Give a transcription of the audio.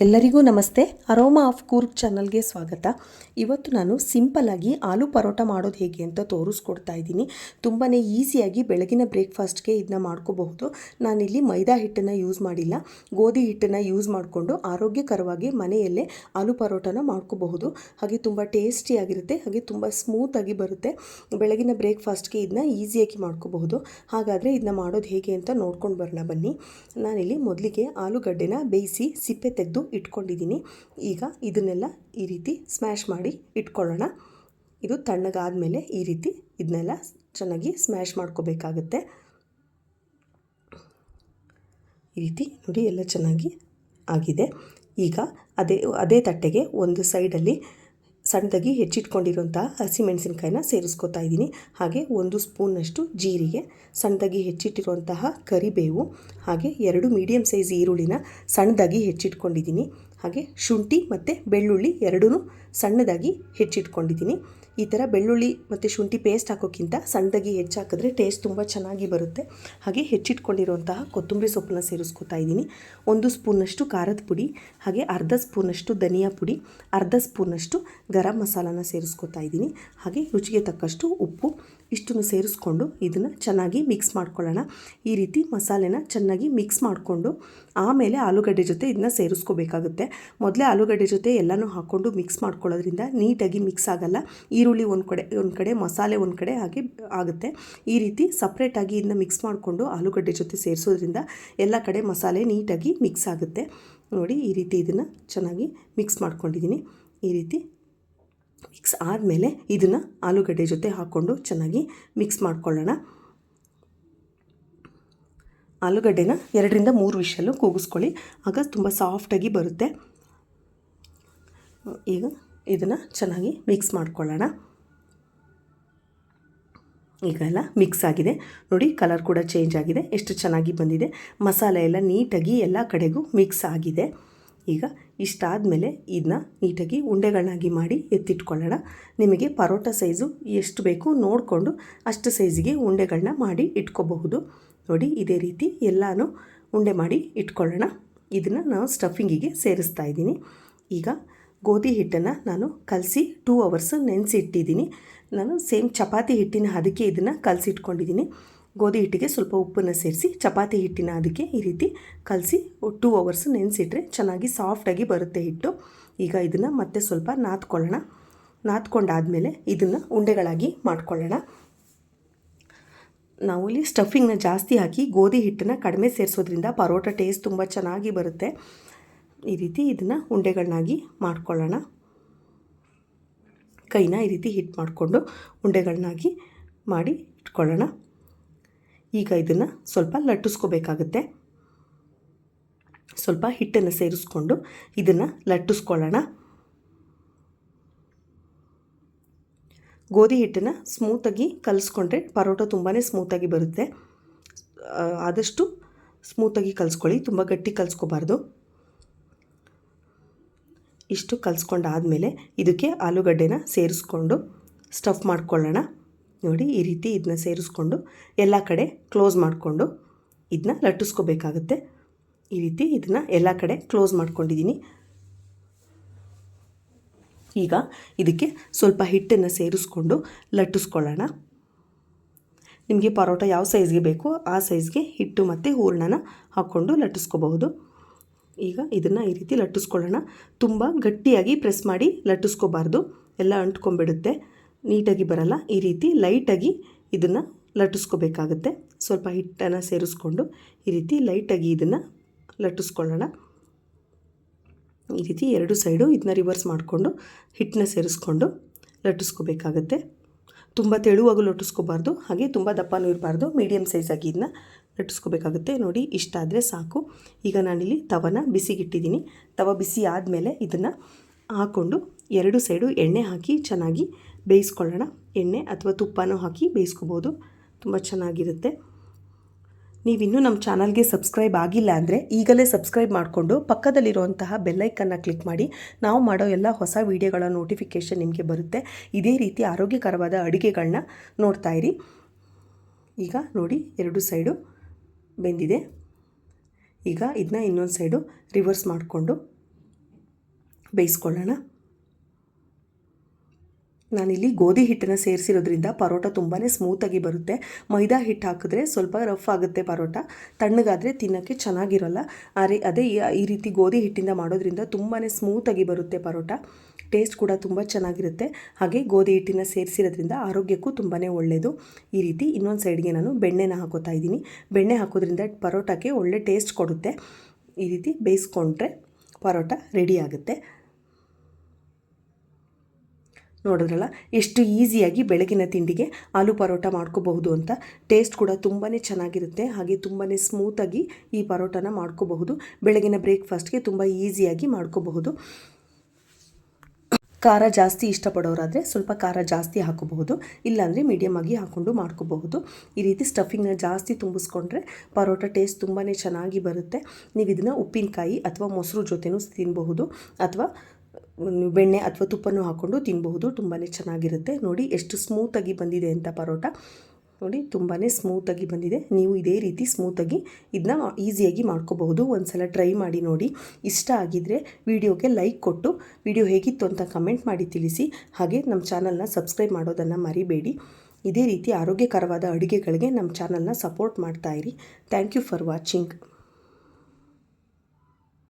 ಎಲ್ಲರಿಗೂ ನಮಸ್ತೆ. Aroma of Coorg ಚಾನಲ್ಗೆ ಸ್ವಾಗತ. ಇವತ್ತು ನಾನು ಸಿಂಪಲ್ಲಾಗಿ ಆಲೂ ಪರೋಟ ಮಾಡೋದು ಹೇಗೆ ಅಂತ ತೋರಿಸ್ಕೊಡ್ತಾ ಇದ್ದೀನಿ. ತುಂಬಾ ಈಸಿಯಾಗಿ ಬೆಳಗಿನ ಬ್ರೇಕ್ಫಾಸ್ಟ್ಗೆ ಇದನ್ನ ಮಾಡ್ಕೋಬಹುದು. ನಾನಿಲ್ಲಿ ಮೈದಾ ಹಿಟ್ಟನ್ನು ಯೂಸ್ ಮಾಡಿಲ್ಲ, ಗೋಧಿ ಹಿಟ್ಟನ್ನು ಯೂಸ್ ಮಾಡಿಕೊಂಡು ಆರೋಗ್ಯಕರವಾಗಿ ಮನೆಯಲ್ಲೇ ಆಲೂ ಪರೋಟನ ಮಾಡ್ಕೋಬಹುದು. ಹಾಗೆ ತುಂಬ ಟೇಸ್ಟಿಯಾಗಿರುತ್ತೆ, ಹಾಗೆ ತುಂಬ ಸ್ಮೂತಾಗಿ ಬರುತ್ತೆ. ಬೆಳಗಿನ ಬ್ರೇಕ್ಫಾಸ್ಟ್ಗೆ ಇದನ್ನ ಈಸಿಯಾಗಿ ಮಾಡ್ಕೋಬಹುದು. ಹಾಗಾದರೆ ಇದನ್ನ ಮಾಡೋದು ಹೇಗೆ ಅಂತ ನೋಡ್ಕೊಂಡು ಬರೋಣ ಬನ್ನಿ. ನಾನಿಲ್ಲಿ ಮೊದಲಿಗೆ ಆಲೂಗಡ್ಡೆನ ಬೇಯಿಸಿ ಸಿಪ್ಪೆ ತೆಗೆದು ಇಟ್ಕೊಂಡಿದ್ದೀನಿ. ಈಗ ಇದನ್ನೆಲ್ಲ ಈ ರೀತಿ ಸ್ಮ್ಯಾಶ್ ಮಾಡಿ ಇಟ್ಕೊಳ್ಳೋಣ. ಇದು ತಣ್ಣಗಾದಮೇಲೆ ಈ ರೀತಿ ಇದನ್ನೆಲ್ಲ ಚೆನ್ನಾಗಿ ಸ್ಮ್ಯಾಶ್ ಮಾಡ್ಕೋಬೇಕಾಗುತ್ತೆ. ಈ ರೀತಿ ನೋಡಿ ಎಲ್ಲ ಚೆನ್ನಾಗಿ ಆಗಿದೆ. ಈಗ ಅದೇ ತಟ್ಟೆಗೆ ಒಂದು ಸೈಡಲ್ಲಿ ಸಣ್ಣದಾಗಿ ಹೆಚ್ಚಿಟ್ಕೊಂಡಿರೋಂಥ ಹಸಿಮೆಣಸಿನ್ಕಾಯಿನ ಸೇರಿಸ್ಕೊತಾ ಇದ್ದೀನಿ. ಹಾಗೆ 1 ಸ್ಪೂನ್ನಷ್ಟು ಜೀರಿಗೆ, ಸಣ್ಣದಾಗಿ ಹೆಚ್ಚಿಟ್ಟಿರುವಂತಹ ಕರಿಬೇವು, ಹಾಗೆ 2 ಮೀಡಿಯಮ್ ಸೈಜ್ ಈರುಳ್ಳಿನ ಸಣ್ಣದಾಗಿ ಹೆಚ್ಚಿಟ್ಕೊಂಡಿದ್ದೀನಿ. ಹಾಗೆ ಶುಂಠಿ ಮತ್ತು ಬೆಳ್ಳುಳ್ಳಿ ಎರಡೂ ಸಣ್ಣದಾಗಿ ಹೆಚ್ಚಿಟ್ಕೊಂಡಿದ್ದೀನಿ. ಈ ಥರ ಬೆಳ್ಳುಳ್ಳಿ ಮತ್ತು ಶುಂಠಿ ಪೇಸ್ಟ್ ಹಾಕೋಕ್ಕಿಂತ ಸಣ್ಣದಾಗಿ ಹೆಚ್ಚಾಕಿದ್ರೆ ಟೇಸ್ಟ್ ತುಂಬ ಚೆನ್ನಾಗಿ ಬರುತ್ತೆ. ಹಾಗೆ ಹೆಚ್ಚಿಟ್ಕೊಂಡಿರುವಂತಹ ಕೊತ್ತಂಬರಿ ಸೊಪ್ಪನ್ನ ಸೇರಿಸ್ಕೊತಾ ಇದ್ದೀನಿ. 1 ಸ್ಪೂನ್ನಷ್ಟು ಖಾರದ ಪುಡಿ, ಹಾಗೆ ಅರ್ಧ ಸ್ಪೂನಷ್ಟು ಧನಿಯಾ ಪುಡಿ, ಅರ್ಧ ಸ್ಪೂನಷ್ಟು ಗರಂ ಮಸಾಲಾನ ಸೇರಿಸ್ಕೊತಾ ಇದ್ದೀನಿ. ಹಾಗೆ ರುಚಿಗೆ ತಕ್ಕಷ್ಟು ಉಪ್ಪು, ಇಷ್ಟನ್ನು ಸೇರಿಸ್ಕೊಂಡು ಇದನ್ನು ಚೆನ್ನಾಗಿ ಮಿಕ್ಸ್ ಮಾಡ್ಕೊಳ್ಳೋಣ. ಈ ರೀತಿ ಮಸಾಲೆನ ಚೆನ್ನಾಗಿ ಮಿಕ್ಸ್ ಮಾಡಿಕೊಂಡು ಆಮೇಲೆ ಆಲೂಗಡ್ಡೆ ಜೊತೆ ಇದನ್ನ ಸೇರಿಸ್ಕೋಬೇಕಾಗುತ್ತೆ. ಮೊದಲೇ ಆಲೂಗಡ್ಡೆ ಜೊತೆ ಎಲ್ಲನೂ ಹಾಕ್ಕೊಂಡು ಮಿಕ್ಸ್ ಮಾಡ್ಕೊಳ್ಳೋದ್ರಿಂದ ನೀಟಾಗಿ ಮಿಕ್ಸ್ ಆಗಲ್ಲ. ಈರುಳ್ಳಿ ಒಂದು ಕಡೆ ಮಸಾಲೆ ಒಂದು ಕಡೆ ಹಾಗೆ ಆಗುತ್ತೆ. ಈ ರೀತಿ ಸಪ್ರೇಟಾಗಿ ಇದನ್ನ ಮಿಕ್ಸ್ ಮಾಡಿಕೊಂಡು ಆಲೂಗಡ್ಡೆ ಜೊತೆ ಸೇರಿಸೋದ್ರಿಂದ ಎಲ್ಲ ಕಡೆ ಮಸಾಲೆ ನೀಟಾಗಿ ಮಿಕ್ಸ್ ಆಗುತ್ತೆ. ನೋಡಿ ಈ ರೀತಿ ಇದನ್ನು ಚೆನ್ನಾಗಿ ಮಿಕ್ಸ್ ಮಾಡ್ಕೊಂಡಿದ್ದೀನಿ. ಈ ರೀತಿ ಮಿಕ್ಸ್ ಆದಮೇಲೆ ಇದನ್ನು ಆಲೂಗಡ್ಡೆ ಜೊತೆ ಹಾಕ್ಕೊಂಡು ಚೆನ್ನಾಗಿ ಮಿಕ್ಸ್ ಮಾಡ್ಕೊಳ್ಳೋಣ. ಆಲೂಗಡ್ಡೆನ 2ರಿಂದ 3 ವಿಷಲು ಕೂಗಿಸ್ಕೊಳ್ಳಿ, ಆಗ ತುಂಬ ಸಾಫ್ಟಾಗಿ ಬರುತ್ತೆ. ಈಗ ಇದನ್ನು ಚೆನ್ನಾಗಿ ಮಿಕ್ಸ್ ಮಾಡ್ಕೊಳ್ಳೋಣ. ಈಗ ಎಲ್ಲ ಮಿಕ್ಸ್ ಆಗಿದೆ ನೋಡಿ, ಕಲರ್ ಕೂಡ ಚೇಂಜ್ ಆಗಿದೆ, ಎಷ್ಟು ಚೆನ್ನಾಗಿ ಬಂದಿದೆ. ಮಸಾಲೆ ಎಲ್ಲ ನೀಟಾಗಿ ಎಲ್ಲ ಕಡೆಗೂ ಮಿಕ್ಸ್ ಆಗಿದೆ. ಈಗ ಇಷ್ಟಾದಮೇಲೆ ಇದನ್ನ ನೀಟಾಗಿ ಉಂಡೆಗಳನ್ನಾಗಿ ಮಾಡಿ ಎತ್ತಿಟ್ಕೊಳ್ಳೋಣ. ನಿಮಗೆ ಪರೋಟ ಸೈಜು ಎಷ್ಟು ಬೇಕು ನೋಡಿಕೊಂಡು ಅಷ್ಟು ಸೈಜಿಗೆ ಉಂಡೆಗಳನ್ನ ಮಾಡಿ ಇಟ್ಕೋಬಹುದು. ನೋಡಿ ಇದೇ ರೀತಿ ಎಲ್ಲನೂ ಉಂಡೆ ಮಾಡಿ ಇಟ್ಕೊಳ್ಳೋಣ. ಇದನ್ನು ನಾವು ಸ್ಟಫಿಂಗಿಗೆ ಸೇರಿಸ್ತಾ ಇದ್ದೀನಿ. ಈಗ ಗೋಧಿ ಹಿಟ್ಟನ್ನು ನಾನು ಕಲಸಿ 2 ಅವರ್ಸ್ ನೆನೆಸಿ ಇಟ್ಟಿದ್ದೀನಿ. ನಾನು ಸೇಮ್ ಚಪಾತಿ ಹಿಟ್ಟಿನ ಅದಕ್ಕೆ ಇದನ್ನು ಕಲಸಿಟ್ಕೊಂಡಿದ್ದೀನಿ. ಗೋಧಿ ಹಿಟ್ಟಿಗೆ ಸ್ವಲ್ಪ ಉಪ್ಪನ್ನು ಸೇರಿಸಿ ಚಪಾತಿ ಹಿಟ್ಟಿನ ಅದಕ್ಕೆ ಈ ರೀತಿ ಕಲಸಿ 2 ಅವರ್ಸ್ ನೆನೆಸಿಟ್ರೆ ಚೆನ್ನಾಗಿ ಸಾಫ್ಟಾಗಿ ಬರುತ್ತೆ ಹಿಟ್ಟು. ಈಗ ಇದನ್ನು ಮತ್ತೆ ಸ್ವಲ್ಪ ನಾದ್ಕೊಳ್ಳೋಣ. ನಾದ್ಕೊಂಡಾದಮೇಲೆ ಇದನ್ನು ಉಂಡೆಗಳಾಗಿ ಮಾಡ್ಕೊಳ್ಳೋಣ. ನಾವು ಇಲ್ಲಿ ಸ್ಟಫಿಂಗ್ನ ಜಾಸ್ತಿ ಹಾಕಿ ಗೋಧಿ ಹಿಟ್ಟನ್ನು ಕಡಿಮೆ ಸೇರಿಸೋದ್ರಿಂದ ಪರೋಟ ಟೇಸ್ಟ್ ತುಂಬ ಚೆನ್ನಾಗಿ ಬರುತ್ತೆ. ಈ ರೀತಿ ಇದನ್ನು ಉಂಡೆಗಳನ್ನಾಗಿ ಮಾಡ್ಕೊಳ್ಳೋಣ. ಕೈನ ಈ ರೀತಿ ಹಿಟ್ ಮಾಡಿಕೊಂಡು ಉಂಡೆಗಳನ್ನಾಗಿ ಮಾಡಿ ಇಟ್ಕೊಳ್ಳೋಣ. ಈಗ ಇದನ್ನು ಸ್ವಲ್ಪ ಲಟ್ಟಿಸ್ಕೋಬೇಕಾಗುತ್ತೆ. ಸ್ವಲ್ಪ ಹಿಟ್ಟನ್ನು ಸೇರಿಸ್ಕೊಂಡು ಇದನ್ನು ಲಟ್ಟಿಸ್ಕೊಳ್ಳೋಣ. ಗೋಧಿ ಹಿಟ್ಟನ್ನು ಸ್ಮೂತಾಗಿ ಕಲಿಸ್ಕೊಂಡ್ರೆ ಪರೋಟ ತುಂಬಾ ಸ್ಮೂತಾಗಿ ಬರುತ್ತೆ. ಆದಷ್ಟು ಸ್ಮೂತಾಗಿ ಕಲಿಸ್ಕೊಳ್ಳಿ, ತುಂಬ ಗಟ್ಟಿ ಕಲಿಸ್ಕೋಬಾರ್ದು. ಇಷ್ಟು ಕಲಿಸ್ಕೊಂಡಾದಮೇಲೆ ಇದಕ್ಕೆ ಆಲೂಗಡ್ಡೆನ ಸೇರಿಸ್ಕೊಂಡು ಸ್ಟಫ್ ಮಾಡ್ಕೊಳ್ಳೋಣ. ನೋಡಿ ಈ ರೀತಿ ಇದನ್ನ ಸೇರಿಸ್ಕೊಂಡು ಎಲ್ಲ ಕಡೆ ಕ್ಲೋಸ್ ಮಾಡಿಕೊಂಡು ಇದನ್ನ ಲಟ್ಟಿಸ್ಕೋಬೇಕಾಗುತ್ತೆ. ಈ ರೀತಿ ಇದನ್ನು ಎಲ್ಲ ಕಡೆ ಕ್ಲೋಸ್ ಮಾಡ್ಕೊಂಡಿದ್ದೀನಿ. ಈಗ ಇದಕ್ಕೆ ಸ್ವಲ್ಪ ಹಿಟ್ಟನ್ನು ಸೇರಿಸ್ಕೊಂಡು ಲಟ್ಟಿಸ್ಕೊಳ್ಳೋಣ. ನಿಮಗೆ ಪರೋಟ ಯಾವ ಸೈಜ್ಗೆ ಬೇಕೋ ಆ ಸೈಜ್ಗೆ ಹಿಟ್ಟು ಮತ್ತು ಹೂರಣನ ಹಾಕ್ಕೊಂಡು ಲಟ್ಟಿಸ್ಕೋಬಹುದು. ಈಗ ಇದನ್ನು ಈ ರೀತಿ ಲಟ್ಟಿಸ್ಕೊಳ್ಳೋಣ. ತುಂಬ ಗಟ್ಟಿಯಾಗಿ ಪ್ರೆಸ್ ಮಾಡಿ ಲಟ್ಟಿಸ್ಕೋಬಾರ್ದು, ಎಲ್ಲ ಅಂಟ್ಕೊಂಡ್ಬಿಡುತ್ತೆ, ನೀಟಾಗಿ ಬರಲ್ಲ. ಈ ರೀತಿ ಲೈಟಾಗಿ ಇದನ್ನು ಲಟ್ಟಿಸ್ಕೋಬೇಕಾಗುತ್ತೆ. ಸ್ವಲ್ಪ ಹಿಟ್ಟನ್ನು ಸೇರಿಸ್ಕೊಂಡು ಈ ರೀತಿ ಲೈಟಾಗಿ ಇದನ್ನು ಲಟ್ಟಿಸ್ಕೊಳ್ಳೋಣ. ಈ ರೀತಿ 2 ಸೈಡು ಇದನ್ನ ರಿವರ್ಸ್ ಮಾಡಿಕೊಂಡು ಹಿಟ್ಟನ್ನ ಸೇರಿಸ್ಕೊಂಡು ಲಟ್ಟಿಸ್ಕೋಬೇಕಾಗುತ್ತೆ. ತುಂಬ ತೆಳುವಾಗೂ ಲಟ್ಟಿಸ್ಕೋಬಾರ್ದು, ಹಾಗೆ ತುಂಬ ದಪ್ಪನೂ ಇರಬಾರ್ದು, ಮೀಡಿಯಮ್ ಸೈಜಾಗಿ ಇದನ್ನ ಲಟ್ಟಿಸ್ಕೋಬೇಕಾಗುತ್ತೆ. ನೋಡಿ ಇಷ್ಟಾದರೆ ಸಾಕು. ಈಗ ನಾನಿಲ್ಲಿ ತವನ ಬಿಸಿಗಿಟ್ಟಿದ್ದೀನಿ. ತವ ಬಿಸಿ ಆದಮೇಲೆ ಇದನ್ನು ಹಾಕ್ಕೊಂಡು 2 ಸೈಡು ಎಣ್ಣೆ ಹಾಕಿ ಚೆನ್ನಾಗಿ ಬೇಯಿಸ್ಕೊಳ್ಳೋಣ. ಎಣ್ಣೆ ಅಥವಾ ತುಪ್ಪನೂ ಹಾಕಿ ಬೇಯಿಸ್ಕೋಬೋದು, ತುಂಬ ಚೆನ್ನಾಗಿರುತ್ತೆ. ನೀವಿನ್ನೂ ನಮ್ಮ ಚಾನಲ್ಗೆ ಸಬ್ಸ್ಕ್ರೈಬ್ ಆಗಿಲ್ಲ ಅಂದರೆ ಈಗಲೇ ಸಬ್ಸ್ಕ್ರೈಬ್ ಮಾಡಿಕೊಂಡು ಪಕ್ಕದಲ್ಲಿರುವಂತಹ ಬೆಲ್ಲೈಕನ್ನ ಕ್ಲಿಕ್ ಮಾಡಿ. ನಾವು ಮಾಡೋ ಎಲ್ಲ ಹೊಸ ವೀಡಿಯೋಗಳ ನೋಟಿಫಿಕೇಷನ್ ನಿಮಗೆ ಬರುತ್ತೆ. ಇದೇ ರೀತಿ ಆರೋಗ್ಯಕರವಾದ ಅಡುಗೆಗಳನ್ನ ನೋಡ್ತಾ ಇರಿ. ಈಗ ನೋಡಿ 2 ಸೈಡು ಬೆಂದಿದೆ. ಈಗ ಇದನ್ನ ಇನ್ನೊಂದು ಸೈಡು ರಿವರ್ಸ್ ಮಾಡಿಕೊಂಡು ಬೇಯಿಸ್ಕೊಳ್ಳೋಣ. ನಾನಿಲ್ಲಿ ಗೋಧಿ ಹಿಟ್ಟನ್ನು ಸೇರಿಸಿರೋದ್ರಿಂದ ಪರೋಟ ತುಂಬಾ ಸ್ಮೂತಾಗಿ ಬರುತ್ತೆ. ಮೈದಾ ಹಿಟ್ಟು ಹಾಕಿದ್ರೆ ಸ್ವಲ್ಪ ರಫ್ ಆಗುತ್ತೆ ಪರೋಟ, ತಣ್ಣಗಾದರೆ ತಿನ್ನೋಕ್ಕೆ ಚೆನ್ನಾಗಿರೋಲ್ಲ. ಅದೇ ಈ ರೀತಿ ಗೋಧಿ ಹಿಟ್ಟಿಂದ ಮಾಡೋದ್ರಿಂದ ತುಂಬಾ ಸ್ಮೂತಾಗಿ ಬರುತ್ತೆ ಪರೋಟ. ಟೇಸ್ಟ್ ಕೂಡ ತುಂಬ ಚೆನ್ನಾಗಿರುತ್ತೆ. ಹಾಗೆ ಗೋಧಿ ಹಿಟ್ಟಿನ ಸೇರಿಸಿರೋದ್ರಿಂದ ಆರೋಗ್ಯಕ್ಕೂ ತುಂಬಾ ಒಳ್ಳೆಯದು. ಈ ರೀತಿ ಇನ್ನೊಂದು ಸೈಡ್ಗೆ ನಾನು ಬೆಣ್ಣೆನ ಹಾಕೋತಾ ಇದ್ದೀನಿ. ಬೆಣ್ಣೆ ಹಾಕೋದ್ರಿಂದ ಪರೋಟಕ್ಕೆ ಒಳ್ಳೆ ಟೇಸ್ಟ್ ಕೊಡುತ್ತೆ. ಈ ರೀತಿ ಬೇಯಿಸ್ಕೊಂಡ್ರೆ ಪರೋಟ ರೆಡಿ ಆಗುತ್ತೆ. ನೋಡಿದ್ರಲ್ಲ ಎಷ್ಟು ಈಸಿಯಾಗಿ ಬೆಳಗಿನ ತಿಂಡಿಗೆ ಆಲೂ ಪರೋಟ ಮಾಡ್ಕೋಬಹುದು ಅಂತ. ಟೇಸ್ಟ್ ಕೂಡ ತುಂಬಾ ಚೆನ್ನಾಗಿರುತ್ತೆ. ಹಾಗೆ ತುಂಬಾ ಸ್ಮೂತಾಗಿ ಈ ಪರೋಟನ ಮಾಡ್ಕೋಬಹುದು. ಬೆಳಗಿನ ಬ್ರೇಕ್ಫಾಸ್ಟ್ಗೆ ತುಂಬ ಈಸಿಯಾಗಿ ಮಾಡ್ಕೋಬಹುದು. ಖಾರ ಜಾಸ್ತಿ ಇಷ್ಟಪಡೋರಾದರೆ ಸ್ವಲ್ಪ ಖಾರ ಜಾಸ್ತಿ ಹಾಕೋಬಹುದು, ಇಲ್ಲಾಂದರೆ ಮೀಡಿಯಮ್ ಆಗಿ ಹಾಕ್ಕೊಂಡು ಮಾಡ್ಕೋಬಹುದು. ಈ ರೀತಿ ಸ್ಟಫಿಂಗ್ನ ಜಾಸ್ತಿ ತುಂಬಿಸ್ಕೊಂಡ್ರೆ ಪರೋಟ ಟೇಸ್ಟ್ ತುಂಬಾ ಚೆನ್ನಾಗಿ ಬರುತ್ತೆ. ನೀವು ಇದನ್ನು ಉಪ್ಪಿನಕಾಯಿ ಅಥವಾ ಮೊಸರು ಜೊತೆನೂ ತಿನ್ನಬಹುದು, ಅಥವಾ ಬೆಣ್ಣೆ ಅಥವಾ ತುಪ್ಪನೂ ಹಾಕ್ಕೊಂಡು ತಿನ್ನಬಹುದು. ತುಂಬಾ ಚೆನ್ನಾಗಿರುತ್ತೆ. ನೋಡಿ ಎಷ್ಟು ಸ್ಮೂತಾಗಿ ಬಂದಿದೆ ಅಂತ ಪರೋಟ. ನೋಡಿ ತುಂಬಾ ಸ್ಮೂತಾಗಿ ಬಂದಿದೆ. ನೀವು ಇದೇ ರೀತಿ ಸ್ಮೂತಾಗಿ ಇದನ್ನ ಈಸಿಯಾಗಿ ಮಾಡ್ಕೋಬಹುದು. ಒಂದು ಸಲ ಟ್ರೈ ಮಾಡಿ ನೋಡಿ. ಇಷ್ಟ ಆಗಿದ್ದರೆ ವಿಡಿಯೋಗೆ ಲೈಕ್ ಕೊಟ್ಟು ವಿಡಿಯೋ ಹೇಗಿತ್ತು ಅಂತ ಕಮೆಂಟ್ ಮಾಡಿ ತಿಳಿಸಿ. ಹಾಗೆ ನಮ್ಮ ಚಾನಲ್ನ ಸಬ್ಸ್ಕ್ರೈಬ್ ಮಾಡೋದನ್ನು ಮರಿಬೇಡಿ. ಇದೇ ರೀತಿ ಆರೋಗ್ಯಕರವಾದ ಅಡುಗೆಗಳಿಗೆ ನಮ್ಮ ಚಾನಲ್ನ ಸಪೋರ್ಟ್ ಮಾಡ್ತಾಯಿರಿ. Thank you for watching.